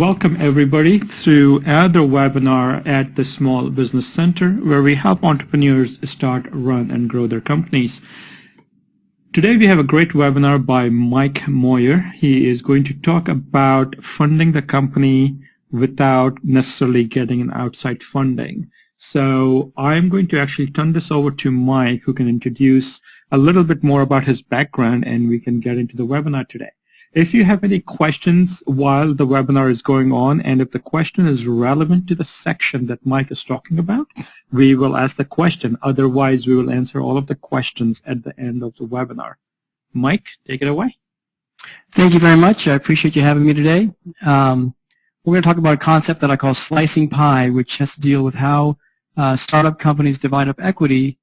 Welcome everybody to another webinar at the Small Business Center, where we help entrepreneurs start, run, and grow their companies. Today we have a great webinar by Mike Moyer. He is going to talk about funding the company without necessarily getting an outside funding. So I'm going to actually turn this over to Mike, who can introduce a little bit more about his background, and we can get into the webinar today. If you have any questions while the webinar is going on, and if the question is relevant to the section that Mike is talking about, we will ask the question. Otherwise, we will answer all of the questions at the end of the webinar. Mike, take it away. Thank you very much. I appreciate you having me today. We're going to talk about a concept that I call slicing pie, which has to deal with how startup companies divide up equity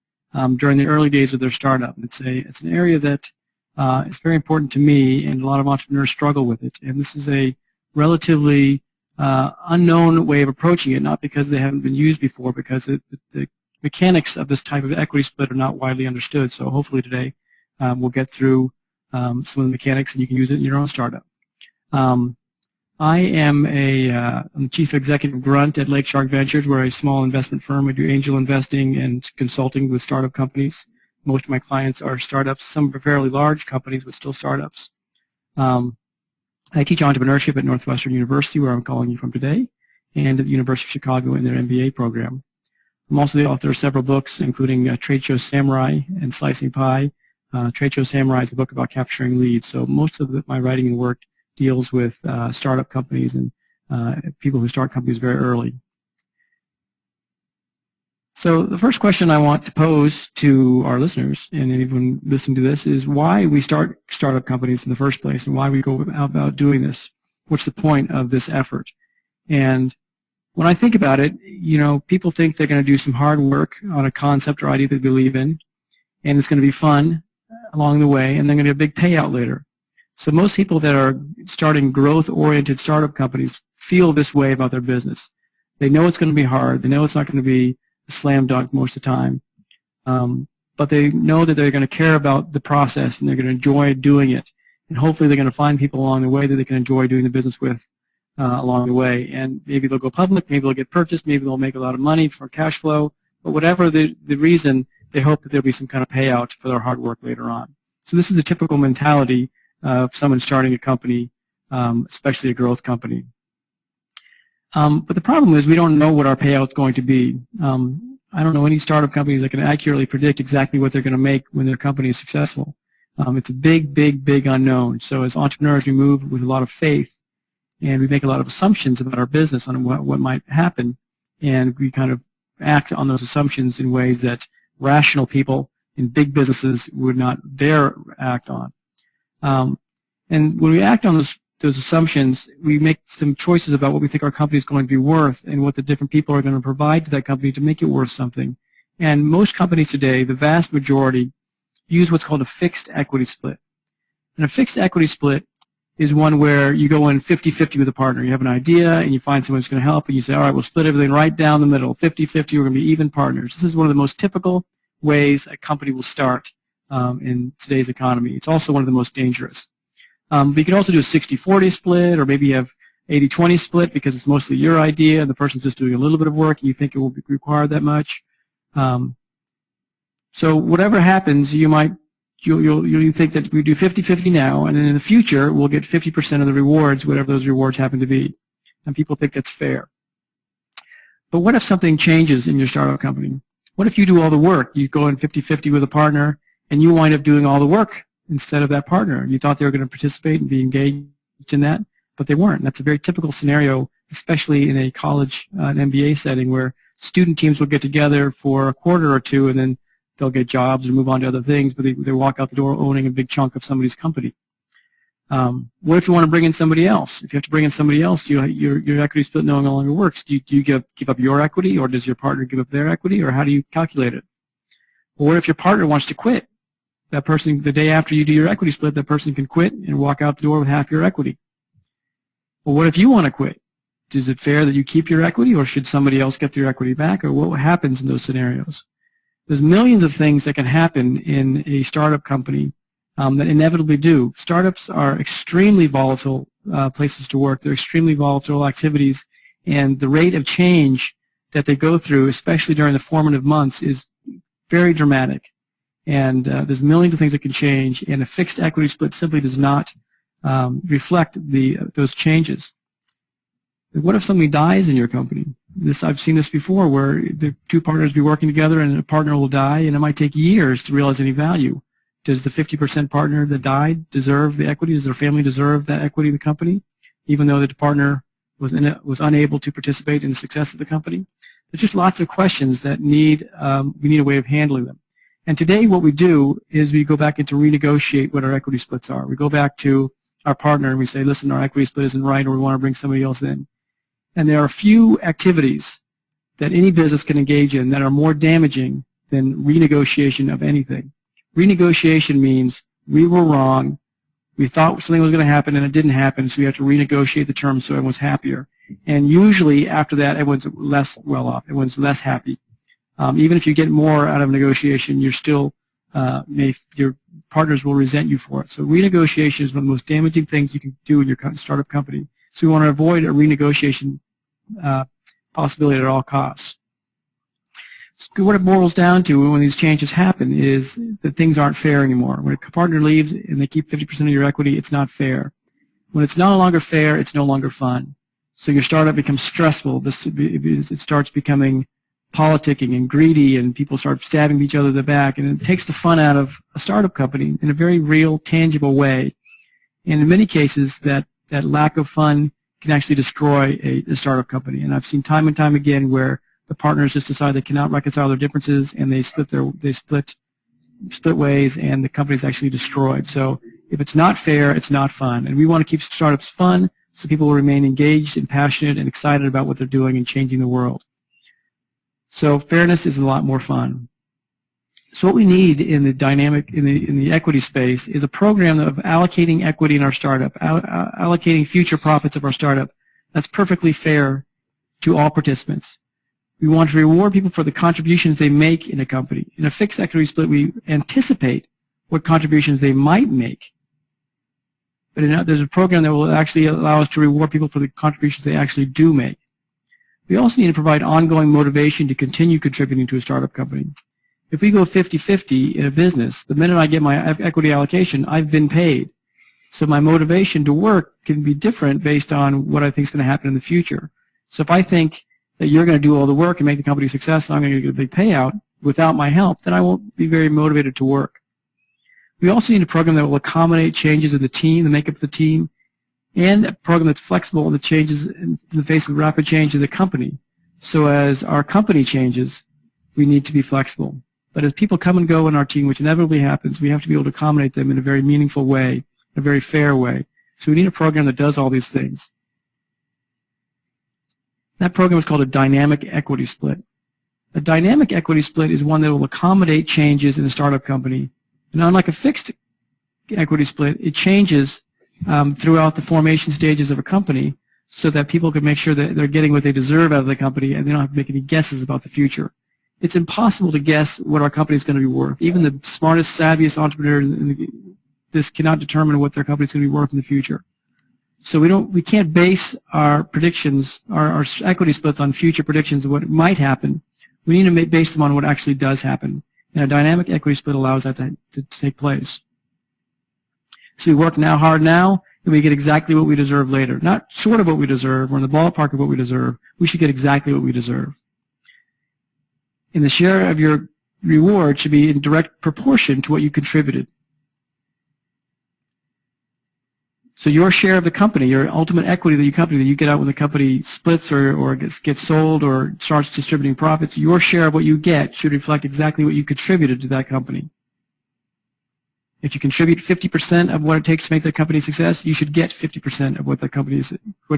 during the early days of their startup. It's an area that it's very important to me, and a lot of entrepreneurs struggle with it. And this is a relatively unknown way of approaching it, not because they haven't been used before, because the mechanics of this type of equity split are not widely understood. So hopefully today we'll get through some of the mechanics, and you can use it in your own startup. I am I'm the chief executive of Grunt at Lake Shark Ventures. We're a small investment firm. We do angel investing and consulting with startup companies. Most of my clients are startups. Some are fairly large companies, but still startups. I teach entrepreneurship at Northwestern University, where I'm calling you from today, and at the University of Chicago in their MBA program. I'm also the author of several books, including Trade Show Samurai and Slicing Pie. Trade Show Samurai is a book about capturing leads. So most of my writing and work deals with startup companies and people who start companies very early. So the first question I want to pose to our listeners and anyone listening to this is why we start startup companies in the first place and why we go about doing this. What's the point of this effort? And when I think about it, you know, people think they're going to do some hard work on a concept or idea they believe in, and it's going to be fun along the way, and they're going to get a big payout later. So most people that are starting growth-oriented startup companies feel this way about their business. They know it's going to be hard. They know it's not going to be a slam dunk most of the time. But they know that they're going to care about the process and they're going to enjoy doing it. And hopefully they're going to find people along the way that they can enjoy doing the business with along the way. And maybe they'll go public, maybe they'll get purchased, maybe they'll make a lot of money for cash flow. But whatever the reason, they hope that there'll be some kind of payout for their hard work later on. So this is a typical mentality of someone starting a company, especially a growth company. But the problem is we don't know what our payout's going to be. I don't know any startup companies that can accurately predict exactly what they're going to make when their company is successful. It's a big, big, big unknown. So as entrepreneurs, we move with a lot of faith, and we make a lot of assumptions about our business on what might happen, and we kind of act on those assumptions in ways that rational people in big businesses would not dare act on. And when we act on those assumptions, we make some choices about what we think our company is going to be worth and what the different people are going to provide to that company to make it worth something. And most companies today, the vast majority, use what's called a fixed equity split. And a fixed equity split is one where you go in 50-50 with a partner. You have an idea and you find someone who's going to help, and you say, all right, we'll split everything right down the middle, 50-50, we're going to be even partners. This is one of the most typical ways a company will start in today's economy. It's also one of the most dangerous. But you can also do a 60-40 split, or maybe you have 80-20 split because it's mostly your idea and the person's just doing a little bit of work and you think it won't require that much. So whatever happens, you think that we do 50-50 now, and then in the future we'll get 50% of the rewards, whatever those rewards happen to be. And people think that's fair. But what if something changes in your startup company? What if you do all the work? You go in 50-50 with a partner and you wind up doing all the work instead of that partner. You thought they were going to participate and be engaged in that, but they weren't. That's a very typical scenario, especially in a college, an MBA setting, where student teams will get together for a quarter or two and then they'll get jobs and move on to other things, but they walk out the door owning a big chunk of somebody's company. What if you want to bring in somebody else? If you have to bring in somebody else, your equity split no longer works. Do you give up your equity, or does your partner give up their equity, or how do you calculate it? Or what if your partner wants to quit? That person, the day after you do your equity split, that person can quit and walk out the door with half your equity. Well, what if you want to quit? Is it fair that you keep your equity, or should somebody else get their equity back, or what happens in those scenarios? There's millions of things that can happen in a startup company that inevitably do. Startups are extremely volatile places to work. They're extremely volatile activities, and the rate of change that they go through, especially during the formative months, is very dramatic. And there's millions of things that can change, and a fixed equity split simply does not reflect those changes. What if somebody dies in your company? I've seen this before, where the two partners be working together and a partner will die, and it might take years to realize any value. Does the 50% partner that died deserve the equity? Does their family deserve that equity in the company, even though the partner was unable to participate in the success of the company? There's just lots of questions that we need a way of handling them. And today what we do is we go back and to renegotiate what our equity splits are. We go back to our partner and we say, listen, our equity split isn't right, or we want to bring somebody else in. And there are few activities that any business can engage in that are more damaging than renegotiation of anything. Renegotiation means we were wrong, we thought something was going to happen and it didn't happen, so we have to renegotiate the terms so everyone's happier. And usually after that, everyone's less well off, everyone's less happy. Even if you get more out of negotiation, you're still your partners will resent you for it. So renegotiation is one of the most damaging things you can do in your startup company. So we want to avoid a renegotiation possibility at all costs. So what it boils down to when these changes happen is that things aren't fair anymore. When a partner leaves and they keep 50% of your equity, it's not fair. When it's no longer fair, it's no longer fun. So your startup becomes stressful. It starts becoming politicking and greedy, and people start stabbing each other in the back, and it takes the fun out of a startup company in a very real, tangible way. And in many cases, that lack of fun can actually destroy a startup company. And I've seen time and time again where the partners just decide they cannot reconcile their differences, and they split ways, and the company is actually destroyed. So if it's not fair, it's not fun. And we want to keep startups fun so people will remain engaged and passionate and excited about what they're doing and changing the world. So fairness is a lot more fun. So what we need in the dynamic, in the equity space, is a program of allocating equity in our startup, allocating future profits of our startup that's perfectly fair to all participants. We want to reward people for the contributions they make in a company. In a fixed equity split, we anticipate what contributions they might make. But there's a program that will actually allow us to reward people for the contributions they actually do make. We also need to provide ongoing motivation to continue contributing to a startup company. If we go 50-50 in a business, the minute I get my equity allocation, I've been paid. So my motivation to work can be different based on what I think is going to happen in the future. So if I think that you're going to do all the work and make the company a success and I'm going to get a big payout without my help, then I won't be very motivated to work. We also need a program that will accommodate changes in the team, the makeup of the team, and a program that's flexible in the changes in the face of rapid change in the company. So as our company changes, we need to be flexible. But as people come and go in our team, which inevitably happens, we have to be able to accommodate them in a very meaningful way, a very fair way. So we need a program that does all these things. That program is called a dynamic equity split. A dynamic equity split is one that will accommodate changes in a startup company. And unlike a fixed equity split, it changes throughout the formation stages of a company so that people can make sure that they're getting what they deserve out of the company and they don't have to make any guesses about the future. It's impossible to guess what our company is going to be worth. Even the smartest, savviest entrepreneur in this cannot determine what their company is going to be worth in the future. So we can't base our predictions, our equity splits on future predictions of what might happen. We need to base them on what actually does happen. And a dynamic equity split allows that to take place. So we work now hard now, and we get exactly what we deserve later. Not sort of what we deserve, or in the ballpark of what we deserve. We should get exactly what we deserve. And the share of your reward should be in direct proportion to what you contributed. So your share of the company, your ultimate equity that you get out when the company splits or gets sold or starts distributing profits, your share of what you get should reflect exactly what you contributed to that company. If you contribute 50% of what it takes to make the company a success, you should get 50% of what it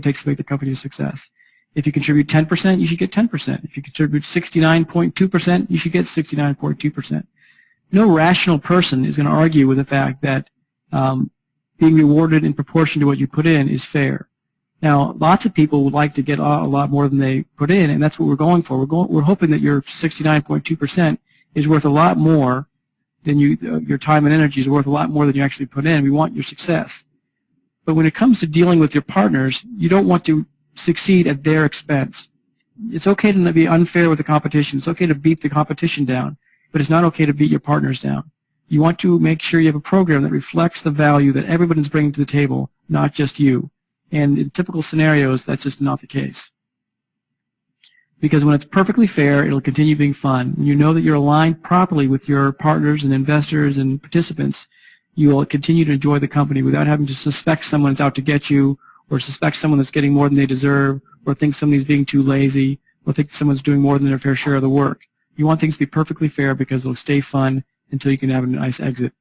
takes to make the company a success. If you contribute 10%, you should get 10%. If you contribute 69.2%, you should get 69.2%. No rational person is going to argue with the fact that being rewarded in proportion to what you put in is fair. Now, lots of people would like to get a lot more than they put in, and that's what we're going for. We're hoping that your 69.2% is worth a lot more than your time and energy is worth a lot more than you actually put in. We want your success. But when it comes to dealing with your partners, you don't want to succeed at their expense. It's okay to be unfair with the competition. It's okay to beat the competition down, but it's not okay to beat your partners down. You want to make sure you have a program that reflects the value that everybody's bringing to the table, not just you. And in typical scenarios, that's just not the case. Because when it's perfectly fair, it'll continue being fun. When you know that you're aligned properly with your partners and investors and participants, you will continue to enjoy the company without having to suspect someone's out to get you, or suspect someone that's getting more than they deserve, or think somebody's being too lazy, or think someone's doing more than their fair share of the work. You want things to be perfectly fair because it'll stay fun until you can have a nice exit.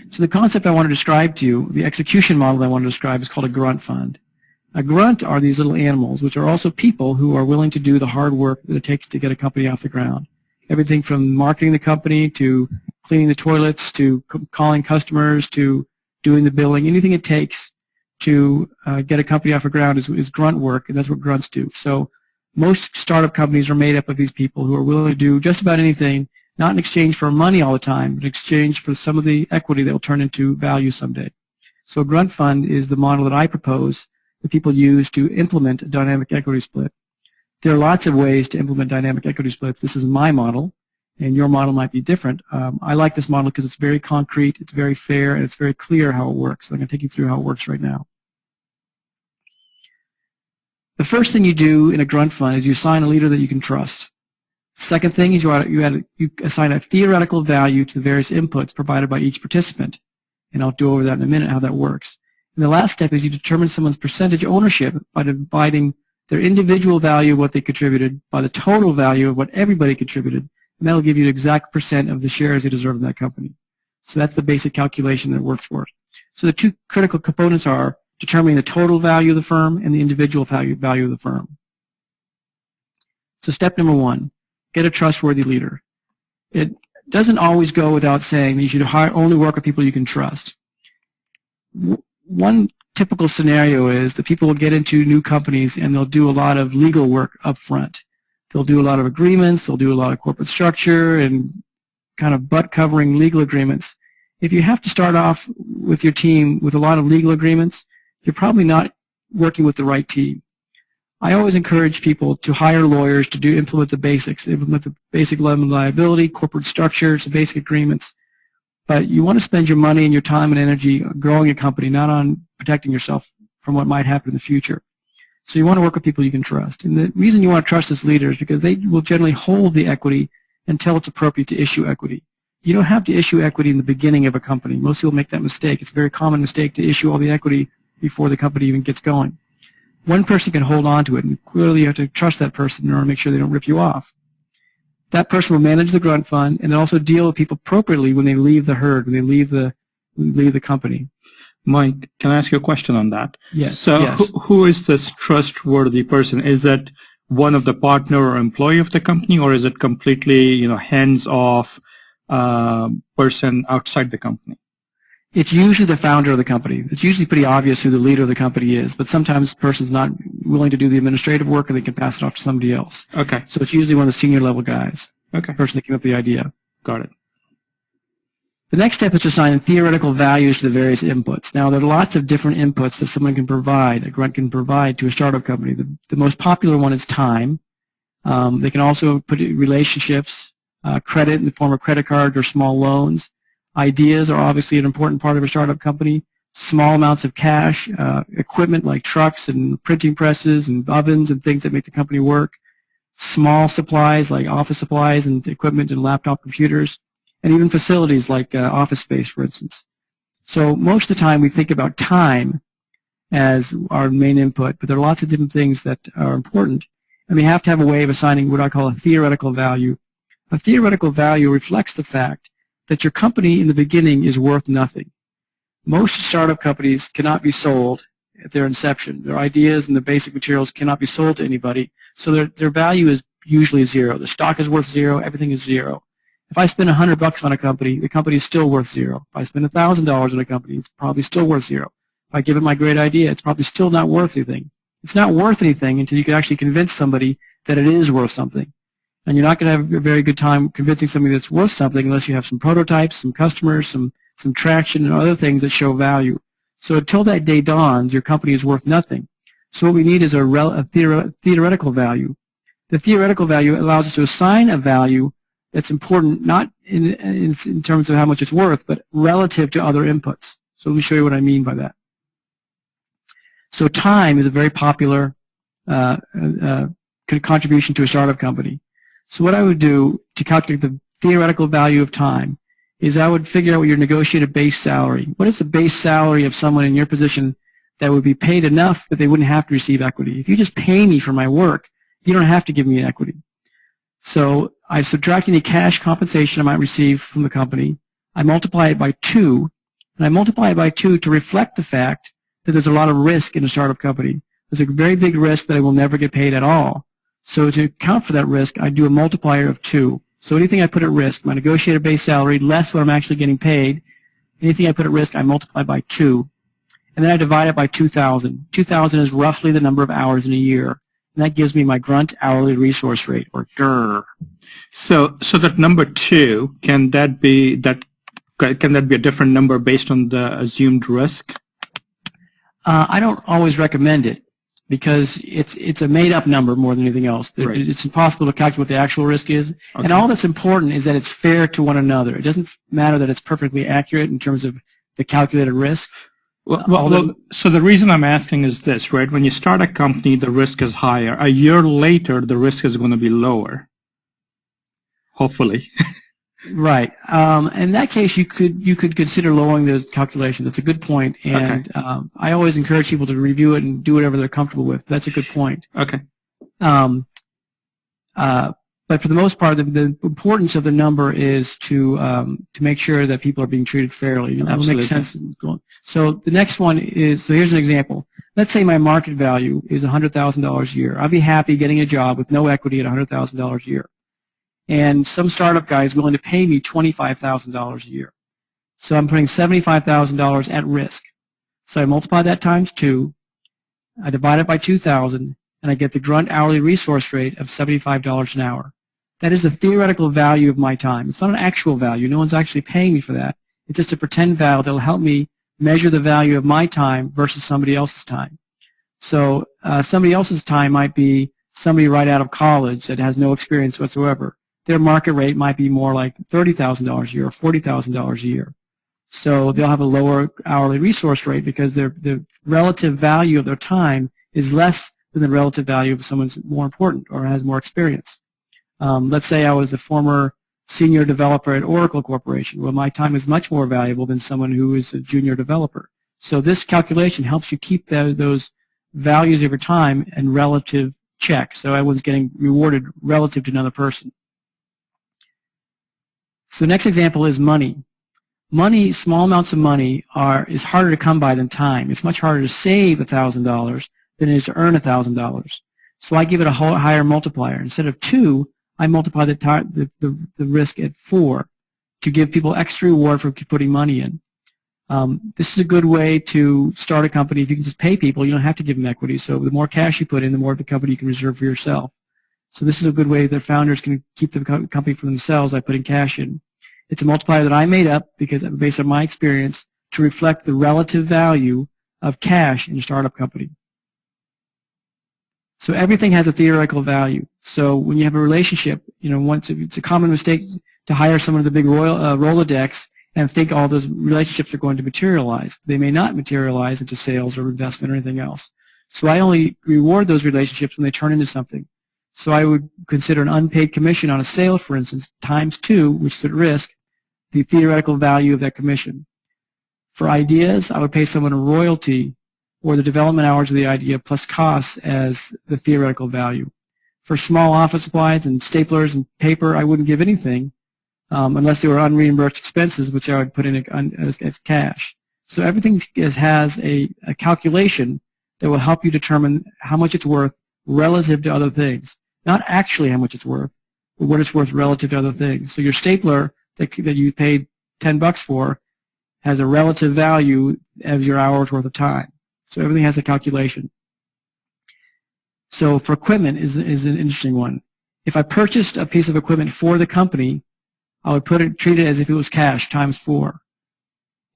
So the concept I want to describe to you, the execution model I want to describe, is called a grunt fund. A grunt are these little animals, which are also people who are willing to do the hard work that it takes to get a company off the ground. Everything from marketing the company to cleaning the toilets to calling customers to doing the billing, anything it takes to get a company off the ground is grunt work, and that's what grunts do. So most startup companies are made up of these people who are willing to do just about anything, not in exchange for money all the time, but in exchange for some of the equity that will turn into value someday. So a grunt fund is the model that I propose that people use to implement a dynamic equity split. There are lots of ways to implement dynamic equity splits. This is my model, and your model might be different. I like this model because it's very concrete, it's very fair, and it's very clear how it works. So I'm going to take you through how it works right now. The first thing you do in a grunt fund is you assign a leader that you can trust. The second thing is you assign a theoretical value to the various inputs provided by each participant. And I'll go over that in a minute, how that works. And the last step is you determine someone's percentage ownership by dividing their individual value of what they contributed by the total value of what everybody contributed, and that will give you the exact percent of the shares they deserve in that company. So that's the basic calculation that works for it. So the two critical components are determining the total value of the firm and the individual value of the firm. So step number one, get a trustworthy leader. It doesn't always go without saying that you should only work with people you can trust. One typical scenario is that people will get into new companies and they'll do a lot of legal work up front. They'll do a lot of agreements, they'll do a lot of corporate structure and kind of butt-covering legal agreements. If you have to start off with your team with a lot of legal agreements, you're probably not working with the right team. I always encourage people to hire lawyers to implement the basics, implement the basic level of liability, corporate structures, the basic agreements. But you want to spend your money and your time and energy growing a company, not on protecting yourself from what might happen in the future. So you want to work with people you can trust. And the reason you want to trust this leader is because they will generally hold the equity until it's appropriate to issue equity. You don't have to issue equity in the beginning of a company. Most people make that mistake. It's a very common mistake to issue all the equity before the company even gets going. One person can hold on to it, and clearly you have to trust that person in order to make sure they don't rip you off. That person will manage the grunt fund and then also deal with people appropriately when they leave the herd, when they leave the company. Mike, can I ask you a question on that? Yes. So yes. Who is this trustworthy person? Is that one of the partner or employee of the company, or is it completely, hands-off person outside the company? It's usually the founder of the company. It's usually pretty obvious who the leader of the company is, but sometimes the person's not willing to do the administrative work and they can pass it off to somebody else. Okay. So it's usually one of the senior level guys. Okay. The person that came up with the idea. Got it. The next step is to assign theoretical values to the various inputs. Now, there are lots of different inputs that someone can provide, a grunt can provide to a startup company. The most popular one is time. They can also put relationships, credit in the form of credit cards or small loans. Ideas are obviously an important part of a startup company. Small amounts of cash, equipment like trucks and printing presses and ovens and things that make the company work. Small supplies like office supplies and equipment and laptop computers. And even facilities like office space, for instance. So most of the time we think about time as our main input, but there are lots of different things that are important. And we have to have a way of assigning what I call a theoretical value. A theoretical value reflects the fact that your company in the beginning is worth nothing. Most startup companies cannot be sold at their inception. Their ideas and the basic materials cannot be sold to anybody, so their value is usually zero. The stock is worth zero, everything is zero. If I spend $100 on a company, the company is still worth zero. If I spend $1,000 on a company, it's probably still worth zero. If I give it my great idea, it's probably still not worth anything. It's not worth anything until you can actually convince somebody that it is worth something. And you're not going to have a very good time convincing somebody that's worth something unless you have some prototypes, some customers, some some traction, and other things that show value. So until that day dawns, your company is worth nothing. So what we need is a theoretical value. The theoretical value allows us to assign a value that's important, not in terms of how much it's worth, but relative to other inputs. So let me show you what I mean by that. So time is a very popular contribution to a startup company. So what I would do to calculate the theoretical value of time is I would figure out what your negotiated base salary. What is the base salary of someone in your position that would be paid enough that they wouldn't have to receive equity? If you just pay me for my work, you don't have to give me equity. So I subtract any cash compensation I might receive from the company. I multiply it by 2, and I multiply it by 2 to reflect the fact that there's a lot of risk in a startup company. There's a very big risk that I will never get paid at all. So to account for that risk, I do a multiplier of 2. So anything I put at risk, my negotiated base salary less what I'm actually getting paid, anything I put at risk, I multiply by 2. And then I divide it by 2,000. 2,000 is roughly the number of hours in a year. And that gives me my Grunt hourly resource rate, or GRR. So that number 2, can that be a different number based on the assumed risk? I don't always recommend it because it's a made-up number more than anything else. Right. It's impossible to calculate what the actual risk is. Okay. And all that's important is that it's fair to one another. It doesn't matter that it's perfectly accurate in terms of the calculated risk. Well, so the reason I'm asking is this, right? When you start a company, the risk is higher. A year later, the risk is going to be lower, hopefully. Right. In that case, you could consider lowering those calculations. That's a good point, and okay. I always encourage people to review it and do whatever they're comfortable with. That's a good point. Okay. But for the most part, the importance of the number is to make sure that people are being treated fairly. You know, that would make sense. So the next one is, so here's an example. Let's say my market value is $100,000 a year. I'd be happy getting a job with no equity at $100,000 a year. And some startup guy is willing to pay me $25,000 a year. So I'm putting $75,000 at risk. So I multiply that times 2, I divide it by 2,000, and I get the Grunt hourly resource rate of $75 an hour. That is the theoretical value of my time. It's not an actual value. No one's actually paying me for that. It's just a pretend value that will help me measure the value of my time versus somebody else's time. So somebody else's time might be somebody right out of college that has no experience whatsoever. Their market rate might be more like $30,000 a year or $40,000 a year. So they'll have a lower hourly resource rate because the relative value of their time is less than the relative value of someone who's more important or has more experience. Let's say I was a former senior developer at Oracle Corporation. Well, my time is much more valuable than someone who is a junior developer. So this calculation helps you keep those values of your time in relative check. So everyone's getting rewarded relative to another person. So next example is money. Money, small amounts of money is harder to come by than time. It's much harder to save $1,000 than it is to earn $1,000. So I give it a higher multiplier. Instead of 2, I multiply the risk at 4 to give people extra reward for putting money in. This is a good way to start a company. If you can just pay people, you don't have to give them equity. So the more cash you put in, the more of the company you can reserve for yourself. So this is a good way that founders can keep the company for themselves by putting cash in. It's a multiplier that I made up because based on my experience to reflect the relative value of cash in a startup company. So everything has a theoretical value. So when you have a relationship, you know, it's a common mistake to hire someone to the big Rolodex and think all those relationships are going to materialize. They may not materialize into sales or investment or anything else. So I only reward those relationships when they turn into something. So I would consider an unpaid commission on a sale, for instance, times 2, which is at risk, the theoretical value of that commission. For ideas, I would pay someone a royalty or the development hours of the idea plus costs as the theoretical value. For small office supplies and staplers and paper, I wouldn't give anything unless they were unreimbursed expenses, which I would put in as cash. So everything has a calculation that will help you determine how much it's worth relative to other things. Not actually how much it's worth, but what it's worth relative to other things. So your stapler that you paid $10 for has a relative value as your hours worth of time. So everything has a calculation. So for equipment is an interesting one. If I purchased a piece of equipment for the company, I would treat it as if it was cash times 4.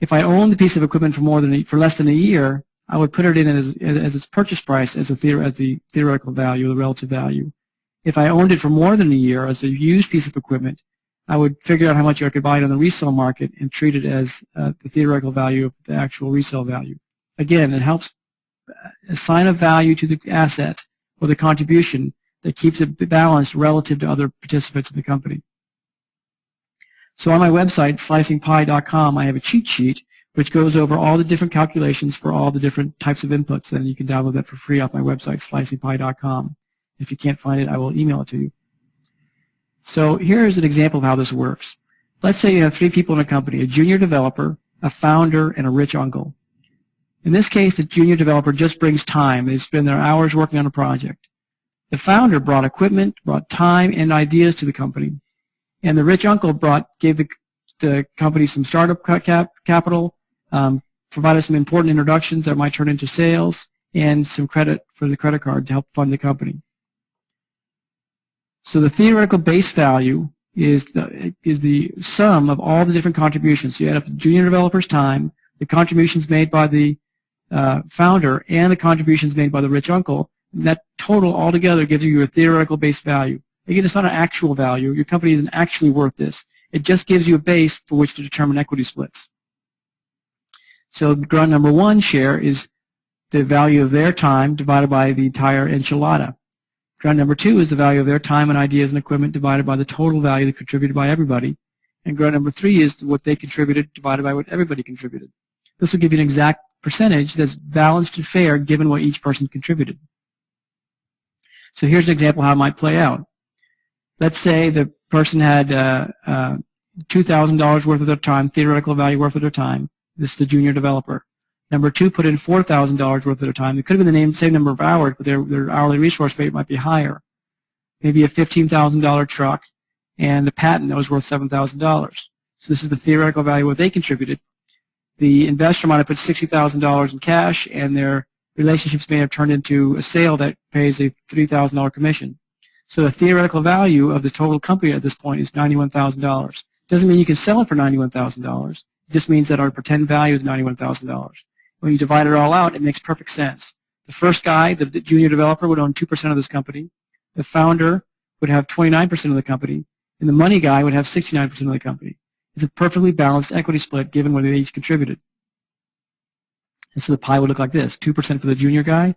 If I own the piece of equipment for less than a year, I would put it in as its purchase price as the theoretical value, the relative value. If I owned it for more than a year as a used piece of equipment, I would figure out how much I could buy it on the resale market and treat it as the theoretical value of the actual resale value. Again, it helps assign a value to the asset or the contribution that keeps it balanced relative to other participants in the company. So on my website, slicingpie.com, I have a cheat sheet which goes over all the different calculations for all the different types of inputs, and you can download that for free off my website, slicingpie.com. If you can't find it, I will email it to you. So here's an example of how this works. Let's say you have 3 people in a company, a junior developer, a founder, and a rich uncle. In this case, the junior developer just brings time. They spend their hours working on a project. The founder brought equipment, brought time and ideas to the company. And the rich uncle gave the company some startup capital, provided some important introductions that might turn into sales, and some credit for the credit card to help fund the company. So the theoretical base value is the sum of all the different contributions. So you add up the junior developer's time, the contributions made by the founder, and the contributions made by the rich uncle. And that total altogether gives you your theoretical base value. Again, it's not an actual value. Your company isn't actually worth this. It just gives you a base for which to determine equity splits. So grunt number 1 share is the value of their time divided by the entire enchilada. Grunt number 2 is the value of their time and ideas and equipment divided by the total value that contributed by everybody. And grunt number 3 is what they contributed divided by what everybody contributed. This will give you an exact percentage that's balanced and fair given what each person contributed. So here's an example how it might play out. Let's say the person had $2,000 worth of their time, theoretical value worth of their time. This is the junior developer. Number 2 put in $4,000 worth of their time. It could have been the same number of hours, but their hourly resource rate might be higher. Maybe a $15,000 truck and a patent that was worth $7,000. So this is the theoretical value of what they contributed. The investor might have put $60,000 in cash, and their relationships may have turned into a sale that pays a $3,000 commission. So the theoretical value of the total company at this point is $91,000. Doesn't mean you can sell it for $91,000. It just means that our pretend value is $91,000. When you divide it all out, it makes perfect sense. The first guy, the junior developer, would own 2% of this company. The founder would have 29% of the company, and the money guy would have 69% of the company. It's a perfectly balanced equity split given what they each contributed. And so the pie would look like this: 2% for the junior guy,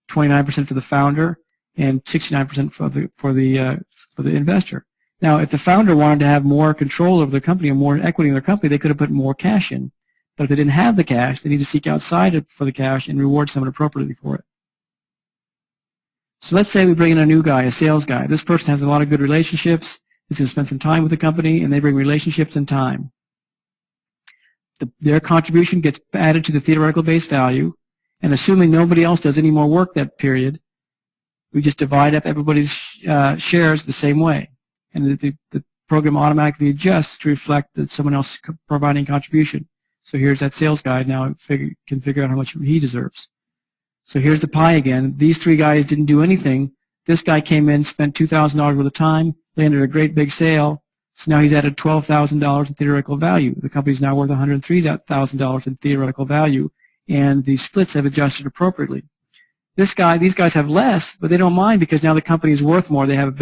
29% for the founder, and 69% for the investor. Now, if the founder wanted to have more control over their company and more equity in their company, they could have put more cash in. But if they didn't have the cash, they need to seek outside for the cash and reward someone appropriately for it. So let's say we bring in a new guy, a sales guy. This person has a lot of good relationships. He's going to spend some time with the company, and they bring relationships and time. Their contribution gets added to the theoretical base value, and assuming nobody else does any more work that period, we just divide up everybody's shares the same way. And the program automatically adjusts to reflect that someone else is providing contribution. So here's that sales guy now can figure out how much he deserves. So here's the pie again. These 3 guys didn't do anything. This guy came in, spent $2,000 worth of time, landed a great big sale. So now he's added $12,000 in theoretical value. The company's now worth $103,000 in theoretical value, and the splits have adjusted appropriately. These guys have less, but they don't mind because now the company is worth more. They have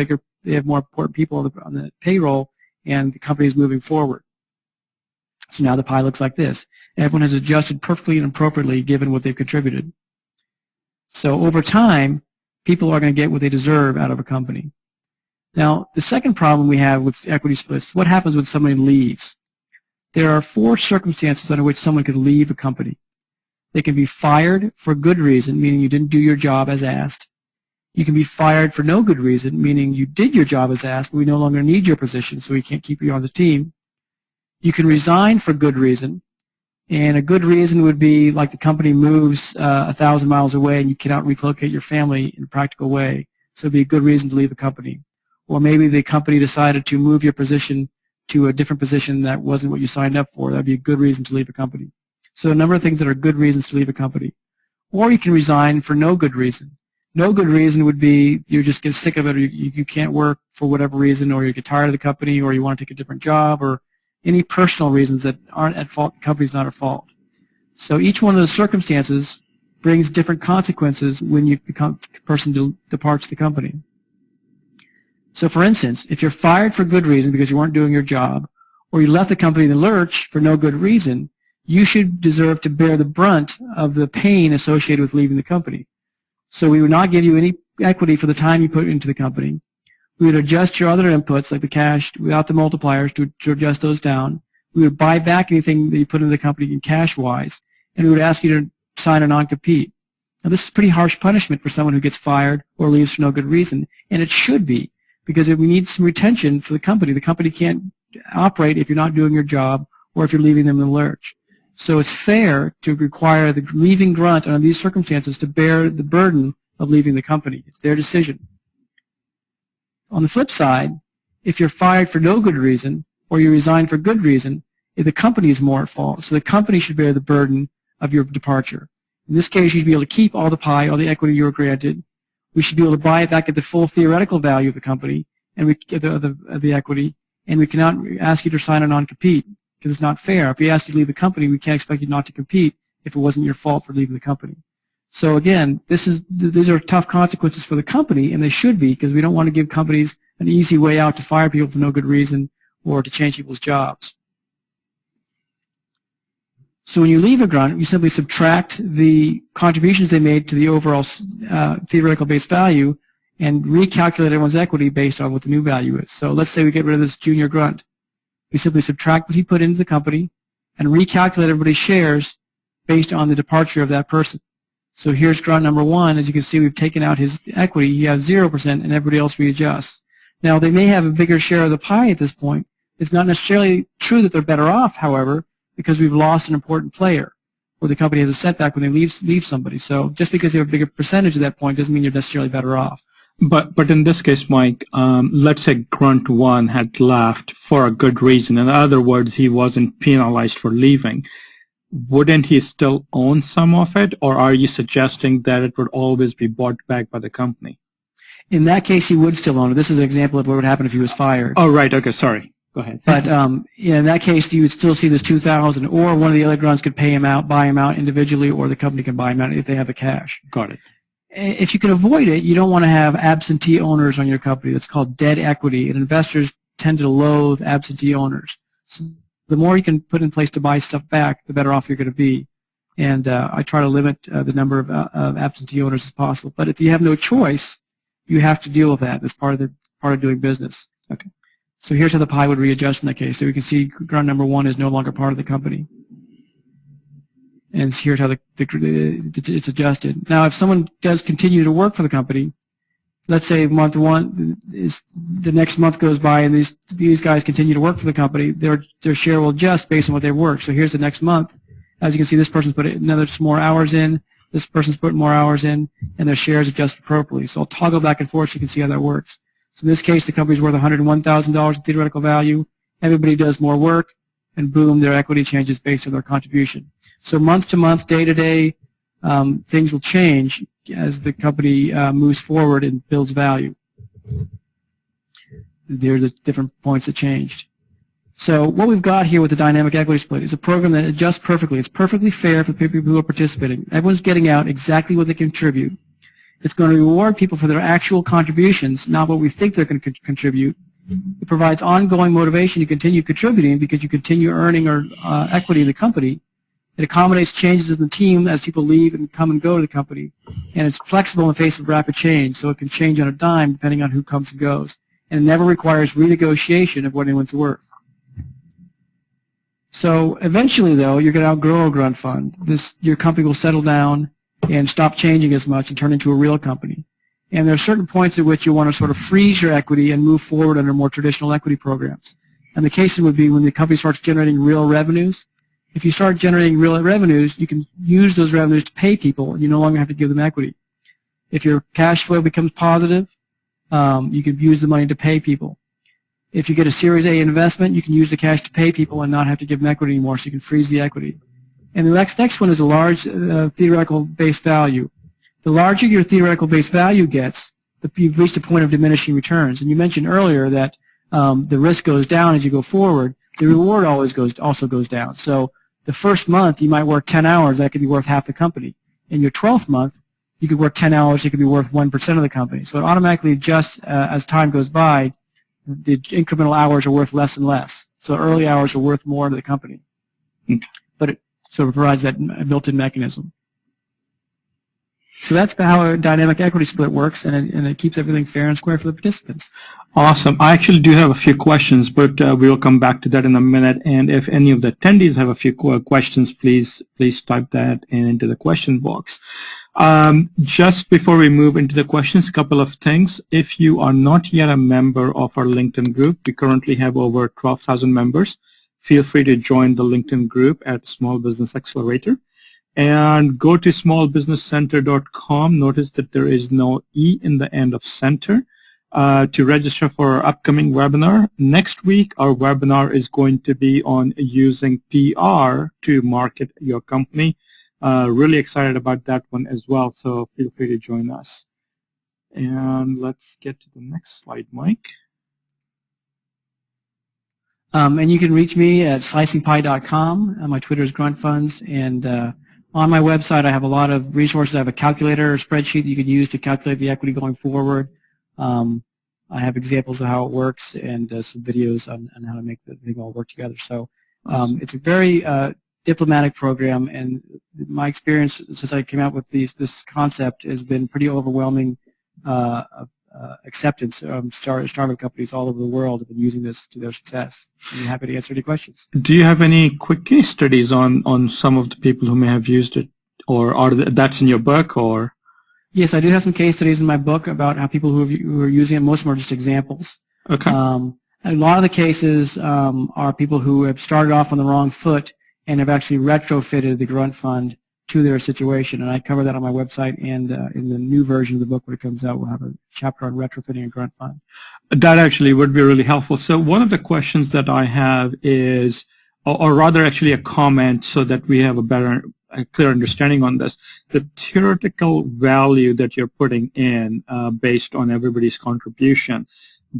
more important people on the payroll, and the company is moving forward. So now the pie looks like this. Everyone has adjusted perfectly and appropriately given what they've contributed. So over time, people are going to get what they deserve out of a company. Now, the second problem we have with equity splits, what happens when somebody leaves? There are 4 circumstances under which someone could leave a company. They can be fired for good reason, meaning you didn't do your job as asked. You can be fired for no good reason, meaning you did your job as asked, but we no longer need your position, so we can't keep you on the team. You can resign for good reason, and a good reason would be like the company moves 1,000 miles away and you cannot relocate your family in a practical way, so it would be a good reason to leave the company. Or maybe the company decided to move your position to a different position that wasn't what you signed up for. That would be a good reason to leave a company. So a number of things that are good reasons to leave a company. Or you can resign for no good reason. No good reason would be you just get sick of it, or you can't work for whatever reason, or you get tired of the company, or you want to take a different job, or any personal reasons that aren't at fault, the company's not at fault. So each one of those circumstances brings different consequences when the person departs the company. So for instance, if you're fired for good reason because you weren't doing your job, or you left the company in the lurch for no good reason, you should deserve to bear the brunt of the pain associated with leaving the company. So we would not give you any equity for the time you put into the company. We would adjust your other inputs, like the cash, without the multipliers, to adjust those down. We would buy back anything that you put into the company in cash-wise, and we would ask you to sign a non-compete. Now, this is pretty harsh punishment for someone who gets fired or leaves for no good reason, and it should be, because we need some retention for the company. The company can't operate if you're not doing your job or if you're leaving them in the lurch. So it's fair to require the leaving grunt under these circumstances to bear the burden of leaving the company. It's their decision. On the flip side, if you're fired for no good reason or you resign for good reason, the company is more at fault. So the company should bear the burden of your departure. In this case, you should be able to keep all the pie, all the equity you were granted. We should be able to buy it back at the full theoretical value of the company and of the equity, and we cannot ask you to sign a non-compete because it's not fair. If we ask you to leave the company, we can't expect you not to compete if it wasn't your fault for leaving the company. So again, these are tough consequences for the company, and they should be, because we don't want to give companies an easy way out to fire people for no good reason or to change people's jobs. So when you leave a grunt, you simply subtract the contributions they made to the overall theoretical base value and recalculate everyone's equity based on what the new value is. So let's say we get rid of this junior grunt. We simply subtract what he put into the company and recalculate everybody's shares based on the departure of that person. So here's grunt number 1. As you can see, we've taken out his equity. He has 0%, and everybody else readjusts. Now, they may have a bigger share of the pie at this point. It's not necessarily true that they're better off, however, because we've lost an important player, or the company has a setback when they leave somebody. So just because they have a bigger percentage at that point doesn't mean you're necessarily better off. But in this case, Mike, let's say Grunt 1 had left for a good reason. In other words, he wasn't penalized for leaving. Wouldn't he still own some of it, or are you suggesting that it would always be bought back by the company? In that case, he would still own it. This is an example of what would happen if he was fired. Oh, right. Okay, sorry. Go ahead. But in that case, you would still see this $2,000, or one of the other grunts could pay him out, buy him out individually, or the company can buy him out if they have the cash. Got it. If you can avoid it, you don't want to have absentee owners on your company. That's called dead equity, and investors tend to loathe absentee owners. So the more you can put in place to buy stuff back, the better off you're going to be. And I try to limit the number of absentee owners as possible. But if you have no choice, you have to deal with that. That's part of doing business. Okay. So here's how the pie would readjust in that case. So we can see grunt number 1 is no longer part of the company. And here's how it's adjusted. Now, if someone does continue to work for the company, let's say month 1 is the next month goes by, and these guys continue to work for the company, their share will adjust based on what they work. So here's the next month. As you can see, this person's put another some more hours in, this person's put more hours in, and their shares adjust appropriately. So I'll toggle back and forth so you can see how that works. So in this case, the company's worth $101,000 in theoretical value. Everybody does more work, and boom, their equity changes based on their contribution. So month to month, day to day, things will change as the company moves forward and builds value. There are the different points that changed. So what we've got here with the dynamic equity split is a program that adjusts perfectly. It's perfectly fair for the people who are participating. Everyone's getting out exactly what they contribute. It's going to reward people for their actual contributions, not what we think they're going to contribute. It provides ongoing motivation to continue contributing because you continue earning equity in the company. It accommodates changes in the team as people leave and come and go to the company. And it's flexible in the face of rapid change, so it can change on a dime depending on who comes and goes. And it never requires renegotiation of what anyone's worth. So eventually, though, you're going to outgrow a grunt fund. Your company will settle down and stop changing as much and turn into a real company. And there are certain points at which you want to sort of freeze your equity and move forward under more traditional equity programs. And the case would be when the company starts generating real revenues. If you start generating real revenues, you can use those revenues to pay people, and you no longer have to give them equity. If your cash flow becomes positive, you can use the money to pay people. If you get a Series A investment, you can use the cash to pay people and not have to give them equity anymore, so you can freeze the equity. And the next one is a large theoretical base value. The larger your theoretical base value gets, you've reached a point of diminishing returns. And you mentioned earlier that the risk goes down as you go forward. The reward also goes down. So the first month you might work 10 hours, that could be worth half the company. In your 12th month, you could work 10 hours, it could be worth 1% of the company. So it automatically adjusts as time goes by. The incremental hours are worth less and less. So early hours are worth more to the company. Okay. But it sort of provides that built-in mechanism. So that's how a dynamic equity split works, and it keeps everything fair and square for the participants. Awesome. I actually do have a few questions, but we will come back to that in a minute. And if any of the attendees have a few questions, please type that into the question box. Just before we move into the questions, a couple of things. If you are not yet a member of our LinkedIn group, we currently have over 12,000 members. Feel free to join the LinkedIn group at Small Business Accelerator. And go to smallbusinesscenter.com. Notice that there is no E in the end of center to register for our upcoming webinar. Next week, our webinar is going to be on using PR to market your company. Really excited about that one as well, so feel free to join us. And let's get to the next slide, Mike. And you can reach me at slicingpie.com. My Twitter is Grunt Funds, and on my website, I have a lot of resources. I have a calculator, a spreadsheet that you can use to calculate the equity going forward. I have examples of how it works and some videos on how to make the thing all work together. So it's a very diplomatic program, and my experience since I came out with this concept has been pretty overwhelming acceptance. Startup companies all over the world have been using this to their success. I'm happy to answer any questions. Do you have any quick case studies on some of the people who may have used it, or that's in your book, or? Yes, I do have some case studies in my book about how people who are using it. Most of them are just examples. Okay. A lot of the cases are people who have started off on the wrong foot and have actually retrofitted the Grunt Fund to their situation, and I cover that on my website, and in the new version of the book when it comes out, we'll have a chapter on retrofitting a Grunt Fund. That actually would be really helpful. So one of the questions that I have is, or rather actually a comment so that we have a clear understanding on this, the theoretical value that you're putting in based on everybody's contribution,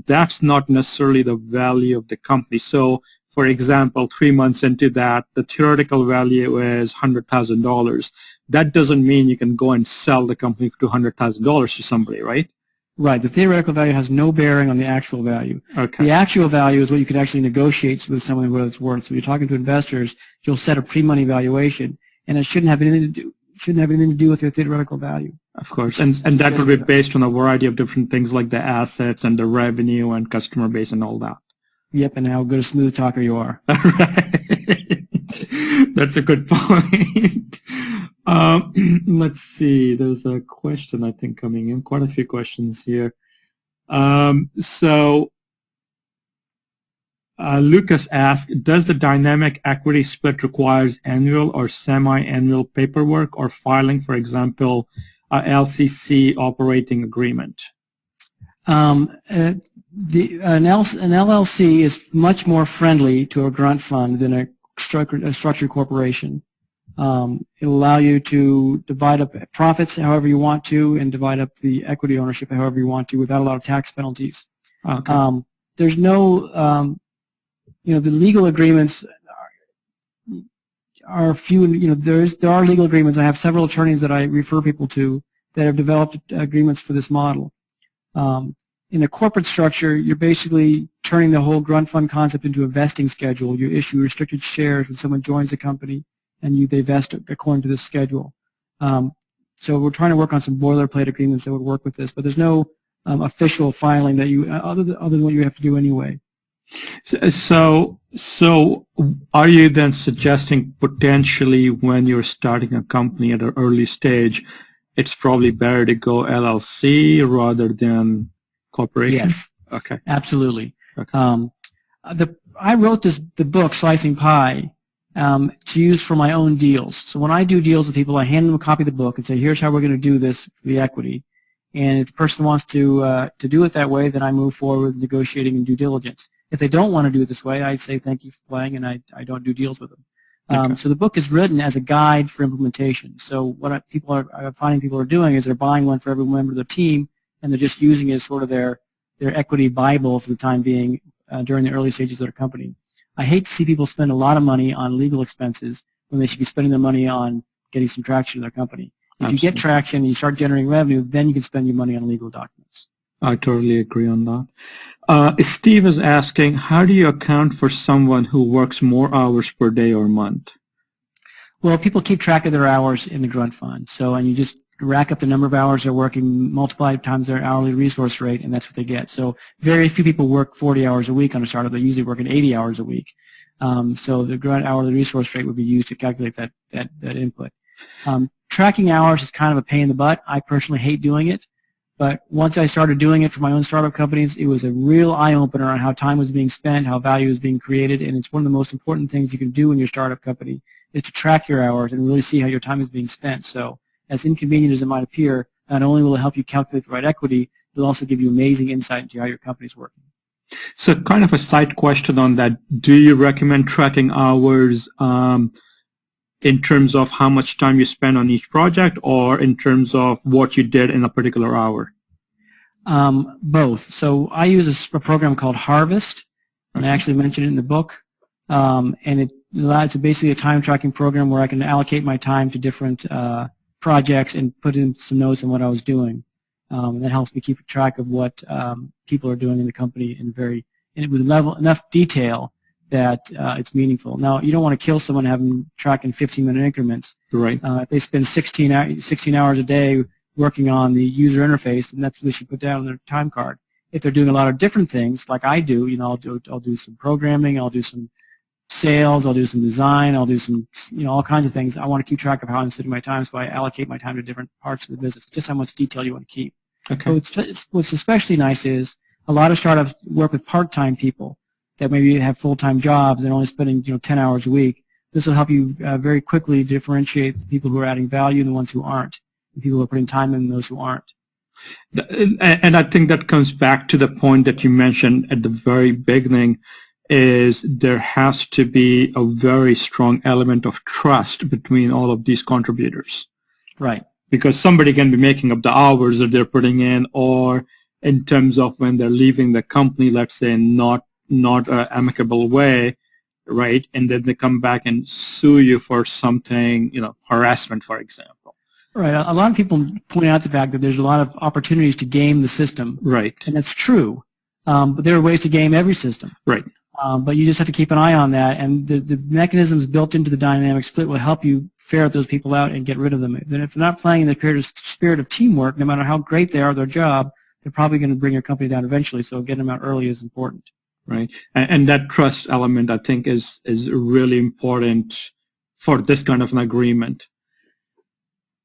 that's not necessarily the value of the company. So for example, 3 months into that, the theoretical value is $100,000. That doesn't mean you can go and sell the company for $200,000 to somebody, right? Right. The theoretical value has no bearing on the actual value. Okay. The actual value is what you could actually negotiate with someone what it's worth. So when you're talking to investors, you'll set a pre-money valuation, and it shouldn't have anything to do with your theoretical value. Of course, and that would be based on a variety of different things like the assets and the revenue and customer base and all that. Yep, and how good a smooth talker you are. Right. That's a good point. Let's see. There's a question, I think, coming in. Quite a few questions here. Lucas asked, does the dynamic equity split requires annual or semi-annual paperwork or filing, for example, a LCC operating agreement? An LLC is much more friendly to a grunt fund than a structured corporation. It'll allow you to divide up profits however you want to and divide up the equity ownership however you want to without a lot of tax penalties. Okay. There's no, the legal agreements are few. There are legal agreements. I have several attorneys that I refer people to that have developed agreements for this model. In a corporate structure, you're basically turning the whole grunt fund concept into a vesting schedule. You issue restricted shares when someone joins the company, and they vest according to this schedule. So we're trying to work on some boilerplate agreements that would work with this, but there's no official filing that you other than what you have to do anyway. So are you then suggesting potentially when you're starting a company at an early stage, it's probably better to go LLC rather than corporation? Yes. Okay. Absolutely. Okay. I wrote the book, Slicing Pie, to use for my own deals. So when I do deals with people, I hand them a copy of the book and say, here's how we're going to do this for the equity. And if the person wants to do it that way, then I move forward with negotiating and due diligence. If they don't want to do it this way, I say thank you for playing, and I don't do deals with them. Okay. So the book is written as a guide for implementation. So what I'm finding people are doing is they're buying one for every member of their team, and they're just using it as sort of their equity Bible for the time being, during the early stages of their company. I hate to see people spend a lot of money on legal expenses when they should be spending their money on getting some traction in their company. If you get traction and you start generating revenue, then you can spend your money on legal documents. I totally agree on that. Steve is asking, how do you account for someone who works more hours per day or month? Well, people keep track of their hours in the Grunt Fund. And you just rack up the number of hours they're working, multiply times their hourly resource rate, and that's what they get. So very few people work 40 hours a week on a startup. They're usually working 80 hours a week. So the Grunt hourly resource rate would be used to calculate that input. Tracking hours is kind of a pain in the butt. I personally hate doing it. But once I started doing it for my own startup companies, it was a real eye-opener on how time was being spent, how value was being created, and it's one of the most important things you can do in your startup company is to track your hours and really see how your time is being spent. So as inconvenient as it might appear, not only will it help you calculate the right equity, it'll also give you amazing insight into how your company's working. So kind of a side question on that, do you recommend tracking hours in terms of how much time you spend on each project or in terms of what you did in a particular hour? Both. So I use a program called Harvest, and I actually mentioned it in the book. And it's basically a time tracking program where I can allocate my time to different projects and put in some notes on what I was doing. And that helps me keep track of what people are doing in the company with enough detail that it's meaningful. Now, you don't want to kill someone having them track in 15-minute increments. Right. If they spend 16 hours a day working on the user interface, then that's what they should put down on their time card. If they're doing a lot of different things, like I do, I'll do some programming, I'll do some sales, I'll do some design, I'll do some, all kinds of things. I want to keep track of how I'm spending my time, so I allocate my time to different parts of the business. It's just how much detail you want to keep. Okay. So what's especially nice is a lot of startups work with part-time people that maybe have full-time jobs and only spending 10 hours a week. This will help you very quickly differentiate the people who are adding value and the ones who aren't, and people who are putting time in and those who aren't. And I think that comes back to the point that you mentioned at the very beginning, is there has to be a very strong element of trust between all of these contributors. Right. Because somebody can be making up the hours that they're putting in, or in terms of when they're leaving the company, let's say not an amicable way, right? And then they come back and sue you for something, harassment, for example. Right. A lot of people point out the fact that there's a lot of opportunities to game the system. Right. And that's true. But there are ways to game every system. Right. But you just have to keep an eye on that, and the mechanisms built into the dynamic split will help you ferret those people out and get rid of them. If they're not playing in the spirit of teamwork, no matter how great they are at their job, they're probably going to bring your company down eventually, so getting them out early is important. Right. And that trust element, I think, is really important for this kind of an agreement.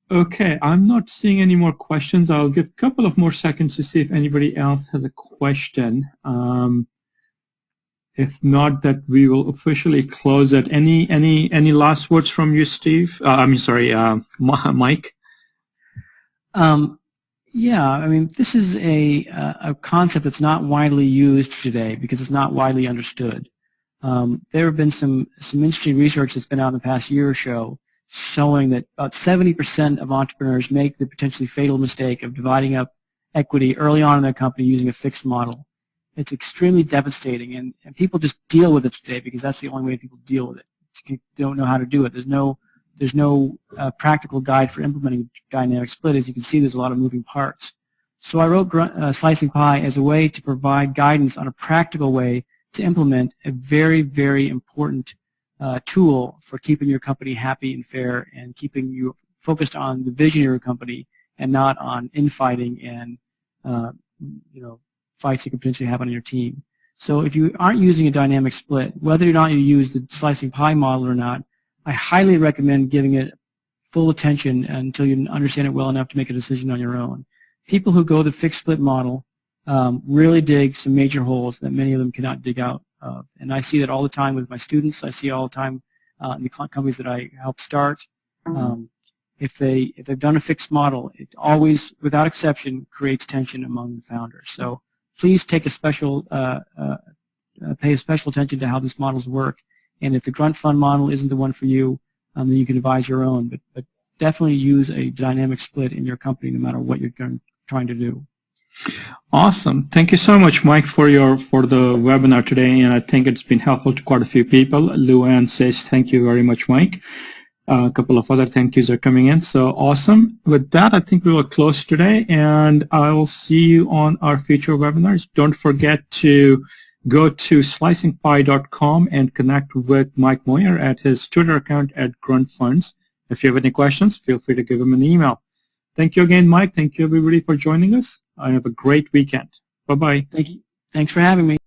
Okay, I'm not seeing any more questions. I'll give a couple of more seconds to see if anybody else has a question. If not, that we will officially close it. Any last words from you, Steve? Mike? Yeah, this is a concept that's not widely used today because it's not widely understood. There have been some interesting research that's been out in the past year or so showing that about 70% of entrepreneurs make the potentially fatal mistake of dividing up equity early on in their company using a fixed model. It's extremely devastating, and people just deal with it today because that's the only way people deal with it. They don't know how to do it. There's no practical guide for implementing dynamic split. As you can see, there's a lot of moving parts. So I wrote Slicing Pie as a way to provide guidance on a practical way to implement a very, very important tool for keeping your company happy and fair and keeping you focused on the vision of your company and not on infighting and fights you could potentially have on your team. So if you aren't using a dynamic split, whether or not you use the Slicing Pie model or not, I highly recommend giving it full attention until you understand it well enough to make a decision on your own. People who go the fixed split model really dig some major holes that many of them cannot dig out of. And I see that all the time with my students. I see all the time in the companies that I help start. If they've done a fixed model, it always, without exception, creates tension among the founders. So please take pay special attention to how these models work. And if the Grunt Fund model isn't the one for you, then you can devise your own. But definitely use a dynamic split in your company no matter what you're trying to do. Awesome. Thank you so much, Mike, for the webinar today, and I think it's been helpful to quite a few people. Luann says thank you very much, Mike. A couple of other thank yous are coming in, so awesome. With that, I think we will close today, and I will see you on our future webinars. Don't forget to go to slicingpie.com and connect with Mike Moyer at his Twitter account at Grunt Funds. If you have any questions, feel free to give him an email. Thank you again, Mike. Thank you, everybody, for joining us. I have a great weekend. Bye-bye. Thank you. Thanks for having me.